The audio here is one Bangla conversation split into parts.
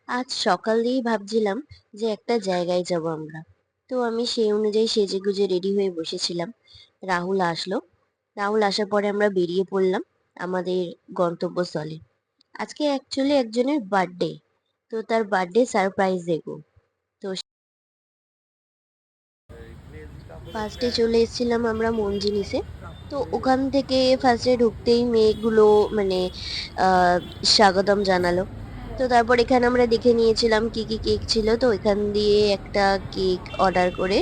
আজ সকাল দিয়েই ভাবছিলাম যে একটা জায়গায় যাব আমরা। তো আমি সেই অনুযায়ী সেজেগুজে রেডি হয়ে বসেছিলাম। রাহুল আসলো। রাহুল আসার পরে আমরা বেরিয়ে পড়লাম আমাদের গন্তব্যস্থলে। আজকে অ্যাকচুয়ালি একজনের বার্থডে। তো তার বার্থডে সারপ্রাইজ দেবো। তো ফার্স্টে চলে এসেছিলাম আমরা মনজিনিসে। তো ওখান থেকে ফার্স্টে ঢুকতেই মেয়েগুলো মানে আহ স্বাগতম জানালো। তো তারপর এখানে আমরা দেখে নিয়েছিলাম কি কি কেক ছিল, তো এখান দিয়ে একটা কেক অর্ডার করে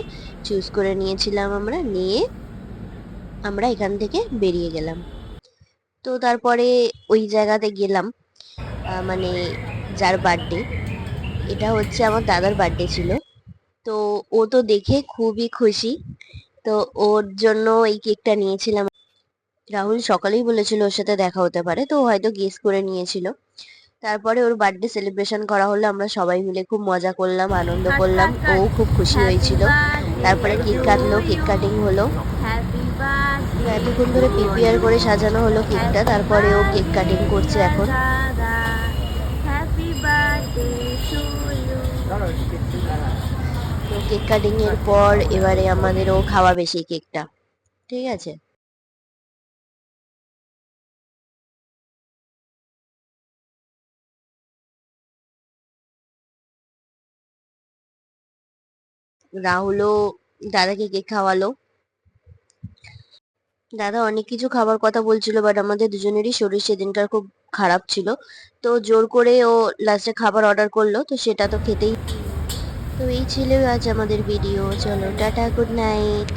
চুজ করে নিয়েছিলাম, আমরা নিয়ে আমরা এখান থেকে বেরিয়ে গেলাম। তো তারপরে ওই জায়গাতে গেলাম, মানে যার বার্থডে, এটা হচ্ছে আমার দাদার বার্থডে ছিল। তো ও তো দেখে খুবই খুশি। তো ওর জন্য এই কেকটা নিয়েছিলাম। রাহুল সকালেই বলেছিল ওর সাথে দেখা হতে পারে, তো ও হয়তো গেস করে নিয়েছিল। তারপরে ওর বার্থডে সেলিব্রেশন করা হলো, আমরা সবাই মিলে খুব মজা করলাম, আনন্দ কাট করলাম, কাট ও কাট। খুব খুশি হ্যাপি হয়েছিল। তারপরে বার্থডে কেক টু কাটলো, কেক ইউ। কাটিং হলো। হ্যাপি তো বার্থডে এতক্ষণ ধরে টু প্রিপেয়ার ইউ। করে সাজানো হলো কেকটা, হ্যাপি তারপরে ও কেক বার্থডে কাটিং করছে ডিয়ার এখন। দাদা। Happy birthday to you. তো কেক কাটিং এর পর এবারে আমাদের ও খাওয়াবে সেই কেকটা। ঠিক আছে। রাহুলও দাদাকে কেক খাওয়ালো। দাদা অনেক কিছু খাবার কথা বলছিল, বাট আমাদের দুজনেরই শরীর সেদিনকার খুব খারাপ ছিল। তো জোর করে ও লাস্টে খাবার অর্ডার করলো, তো সেটা তো খেতেই। তো এই ছিল আজ আমাদের ভিডিও। চলো টাটা, গুড নাইট।